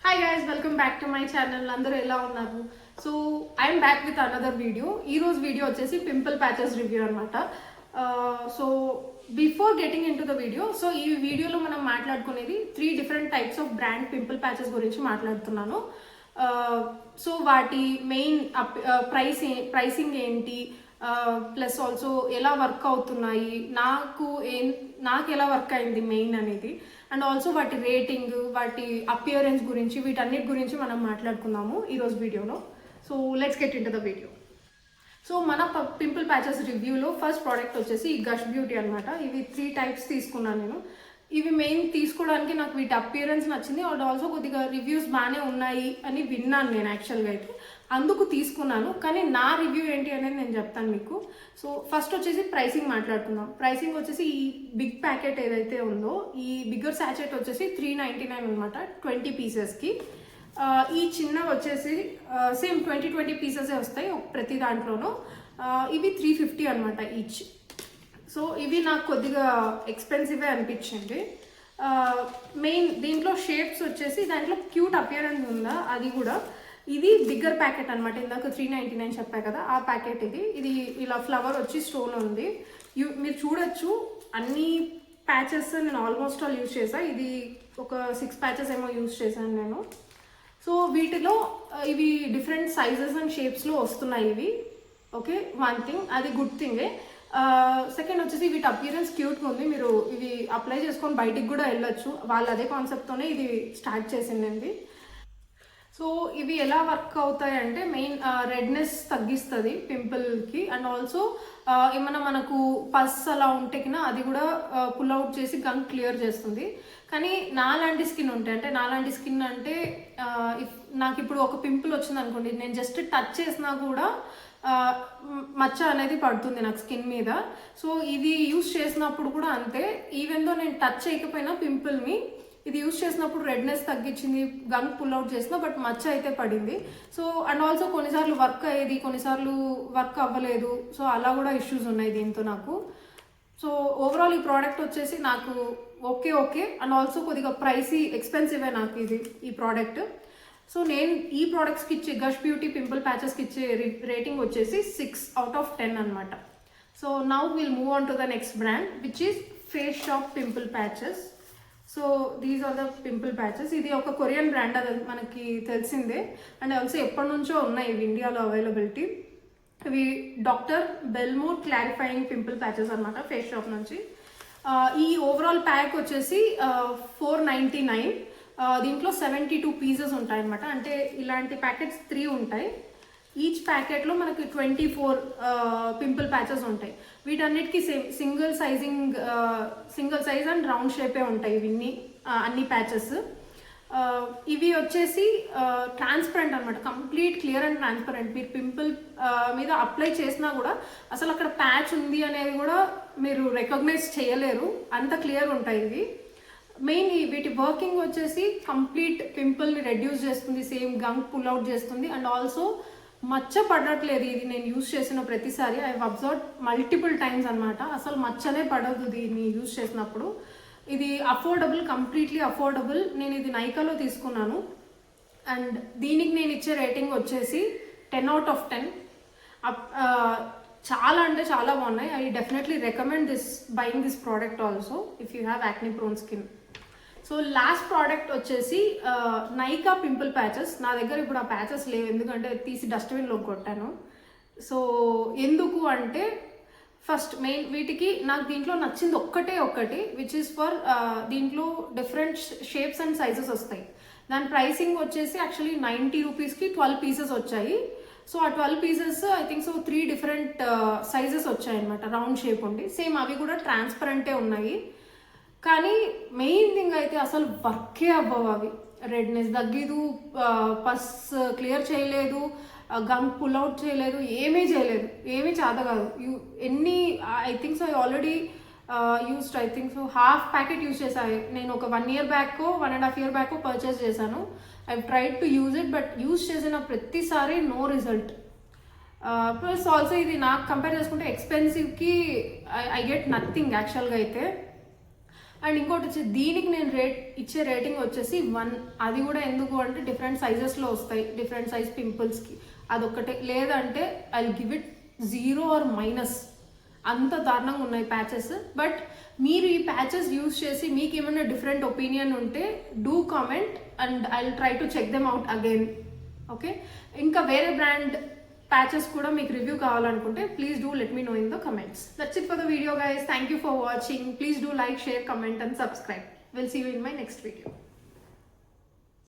Hi guys, welcome back to my channel. అందరూ ఎలా ఉన్నారు? So I'm back with another video. ఈ రోజు వీడియో వచ్చేసి పింపుల్ ప్యాచెస్ రివ్యూ అనమాట. So before getting in to the video, so ఈ వీడియోలో మనం మాట్లాడుకునేది 3 different types of brand pimple patches గురించి మాట్లాడుతున్నాను. సో వాటి మెయిన్ ప్రైసింగ్ ఏంటి, ప్లస్ ఆల్సో ఎలా వర్క్ అవుతున్నాయి, నాకు ఎలా వర్క్ అయింది మెయిన్ అనేది, అండ్ ఆల్సో వాటి రేటింగ్, వాటి అపియరెన్స్ గురించి, వీటన్నిటి గురించి మనం మాట్లాడుకుందాము ఈరోజు వీడియోలో. So let's get in to the video. So మన పింపుల్ ప్యాచెస్ రివ్యూలో ఫస్ట్ ప్రోడక్ట్ వచ్చేసి గష్ బ్యూటీ అనమాట. ఇవి 3 టైప్స్ తీసుకున్నాను నేను. ఇవి మెయిన్ తీసుకోవడానికి నాకు వీటి అపియరెన్స్ నచ్చింది, అండ్ ఆల్సో కొద్దిగా రివ్యూస్ బాగానే ఉన్నాయి అని విన్నాను నేను యాక్చువల్గా అయితే, అందుకు తీసుకున్నాను. కానీ నా రివ్యూ ఏంటి అనేది నేను చెప్తాను మీకు. సో ఫస్ట్ వచ్చేసి ప్రైసింగ్ మాట్లాడుకుందాం. ప్రైసింగ్ వచ్చేసి ఈ బిగ్ ప్యాకెట్ ఏదైతే ఉందో, ఈ బిగ్గర్ శాచెట్ వచ్చేసి 399 అనమాట 20 పీసెస్కి. ఈ చిన్నవి వచ్చేసి సేమ్ 20 పీసెసే వస్తాయి ప్రతి దాంట్లోనూ. ఇవి 350 అనమాట ఈచ్. సో ఇవి నాకు కొద్దిగా ఎక్స్పెన్సివే అనిపించింది. మెయిన్ దీంట్లో షేప్స్ వచ్చేసి దాంట్లో క్యూట్ అపియరెన్స్ ఉందా అది కూడా. ఇది బిగ్గర్ ప్యాకెట్ అనమాట. ఇందాక 399 చెప్పా కదా, ఆ ప్యాకెట్ ఇది ఇలా ఫ్లవర్ వచ్చి స్టోన్ ఉంది. మీరు చూడొచ్చు అన్ని ప్యాచెస్ నేను ఆల్మోస్ట్ ఆల్ యూజ్ చేశాను. ఇది ఒక 6 ప్యాచెస్ ఏమో యూజ్ చేశాను నేను. సో వీటిలో ఇవి డిఫరెంట్ సైజెస్ అండ్ షేప్స్లో వస్తున్నాయి ఇవి. ఓకే, వన్ థింగ్, అది గుడ్ థింగే. సెకండ్ వచ్చేసి వీటి అపియరెన్స్ క్యూట్గా ఉంది. మీరు ఇవి అప్లై చేసుకొని బయటికి కూడా వెళ్ళొచ్చు. వాళ్ళు అదే కాన్సెప్ట్తోనే ఇది స్టార్ట్ చేసింది. సో ఇవి ఎలా వర్క్ అవుతాయి అంటే, మెయిన్ రెడ్నెస్ తగ్గిస్తుంది పింపుల్కి, అండ్ ఆల్సో ఏమన్నా మనకు పస్ అలా ఉంటే కినా అది కూడా పుల్ అవుట్ చేసి గమ్ క్లియర్ చేస్తుంది. కానీ నాలాంటి స్కిన్ ఉంటాయి, అంటే నాలాంటి స్కిన్ అంటే నాకు ఇప్పుడు ఒక పింపుల్ వచ్చింది అనుకోండి, నేను జస్ట్ టచ్ చేసినా కూడా మచ్చ అనేది పడుతుంది నాకు స్కిన్ మీద. సో ఇది యూస్ చేసినప్పుడు కూడా అంతే. ఈవెన్ దో నేను టచ్ చేయకపోయినా పింపుల్ని ఇది యూస్ చేసినప్పుడు రెడ్నెస్ తగ్గించింది, గమ్ పుల్ అవుట్ చేసిన, బట్ మచ్చ అయితే పడింది. సో అండ్ ఆల్సో కొన్నిసార్లు వర్క్ అయ్యేది, కొన్నిసార్లు వర్క్ అవ్వలేదు. సో అలా కూడా ఇష్యూస్ ఉన్నాయి దీంతో నాకు. సో ఓవరాల్ ఈ ప్రోడక్ట్ వచ్చేసి నాకు ఓకే అండ్ ఆల్సో కొద్దిగా ఎక్స్పెన్సివే నాకు ఈ ప్రోడక్ట్. సో నేను ఈ ప్రోడక్ట్స్కి ఇచ్చే గష్ బ్యూటీ పింపుల్ ప్యాచెస్కి ఇచ్చే రేటింగ్ వచ్చేసి 6/10 అనమాట. So now will move on to the next brand, which is Face Shop pimple patches. So these are the pimple patches. ఇది ఒక కొరియన్ బ్రాండ్, అది మనకి తెలిసిందే, అండ్ ఆల్సో ఎప్పటి నుంచో ఉన్నాయి ఇవి ఇండియాలో అవైలబిలిటీ. ఇవి డాక్టర్ బెల్మో క్లారిఫైయింగ్ పింపుల్ ప్యాచెస్ అనమాట, ఫేస్ షాప్ నుంచి. ఈ ఓవరాల్ ప్యాక్ వచ్చేసి 499. దీంట్లో 72 పీసెస్ ఉంటాయి అనమాట. అంటే ఇలాంటి ప్యాకెట్స్ 3 ఉంటాయి. ఈచ్ ప్యాకెట్లో మనకి 24 పింపుల్ ప్యాచెస్ ఉంటాయి. వీటన్నిటికీ సింగిల్ సైజ్ అండ్ రౌండ్ షేపే ఉంటాయి ఇవన్నీ, అన్ని ప్యాచెస్. ఇవి వచ్చేసి ట్రాన్స్పరెంట్ అనమాట, కంప్లీట్ క్లియర్ అండ్ ట్రాన్స్పరెంట్. మీరు పింపుల్ మీద అప్లై చేసినా కూడా అసలు అక్కడ ప్యాచ్ ఉంది అనేది కూడా మీరు రికగ్నైజ్ చేయలేరు, అంత క్లియర్ ఉంటాయి ఇవి. మెయిన్ వీటి వర్కింగ్ వచ్చేసి కంప్లీట్ పింపుల్ని రెడ్యూస్ చేస్తుంది, సేమ్ గమ్ పుల్ అవుట్ చేస్తుంది, అండ్ ఆల్సో మచ్చ పడట్లేదు. ఇది నేను యూజ్ చేసిన ప్రతిసారి ఐ అబ్జర్వ్ మల్టిపుల్ టైమ్స్ అనమాట, అసలు మచ్చనే పడదు దీన్ని యూజ్ చేసినప్పుడు. ఇది అఫోర్డబుల్, కంప్లీట్లీ అఫోర్డబుల్. నేను ఇది నైకాలో తీసుకున్నాను, అండ్ దీనికి నేను ఇచ్చే రేటింగ్ వచ్చేసి 10/10. చాలా అంటే చాలా బాగున్నాయి. I definitely recommend buying this product also if you have acne prone skin. So last product వచ్చేసి నైకా పింపుల్ ప్యాచెస్. నా దగ్గర ఇప్పుడు ఆ ప్యాచెస్ లేవు, ఎందుకంటే తీసి డస్ట్బిన్లో కొట్టాను. సో ఎందుకు అంటే, ఫస్ట్ మెయిన్ వీటికి నాకు దీంట్లో నచ్చింది ఒక్కటి, విచ్ ఇస్ ఫర్ దీంట్లో డిఫరెంట్ షేప్స్ అండ్ సైజెస్ వస్తాయి. దాని ప్రైసింగ్ వచ్చేసి యాక్చువల్లీ 90 రూపీస్కి 12 పీసెస్ వచ్చాయి. సో ఆ 12 pieces I think so 3 different sizes వచ్చాయి అనమాట, రౌండ్ షేప్ ఉండి. సేమ్ అవి కూడా ట్రాన్స్పరెంటే ఉన్నాయి. కానీ మెయిన్ థింగ్ అయితే అసలు వర్కే అవ్వవు అవి. రెడ్నెస్ తగ్గదు, పస్ క్లియర్ చేయలేదు, గమ్ పుల్ అవుట్ చేయలేదు, ఏమీ చేత కాదు. I think so already used, I think so half packet use చేశాను నేను. ఒక 1 year back, 1.5 year back purchase చేశాను. I tried to use it, but use చేసిన ప్రతిసారి నో రిజల్ట్. ప్లస్ ఆల్సో ఇది నాకు కంపేర్ చేసుకుంటే ఎక్స్పెన్సివ్కి ఐ గెట్ నథింగ్ యాక్చువల్గా అయితే. అండ్ ఇంకోటి వచ్చి దీనికి నేను ఇచ్చే రేటింగ్ వచ్చేసి 1. అది కూడా ఎందుకు అంటే డిఫరెంట్ సైజెస్లో వస్తాయి, డిఫరెంట్ సైజ్ పింపుల్స్కి, అదొక్కటే. లేదంటే ఐ గివ్ ఇట్ 0 or -. అంత దారుణంగా ఉన్నాయి ప్యాచెస్. బట్ మీరు ఈ ప్యాచెస్ యూజ్ చేసి మీకు ఏమైనా డిఫరెంట్ ఒపీనియన్ ఉంటే do comment and I will try to check them out again. Okay, ఇంకా వేరే బ్రాండ్ ప్యాచెస్ కూడా మీకు రివ్యూ కావాలనుకుంటే please do let me know in the comments. That's it for the video guys. Thank you for watching. Please do like, share, comment and subscribe. Will see you in my next video.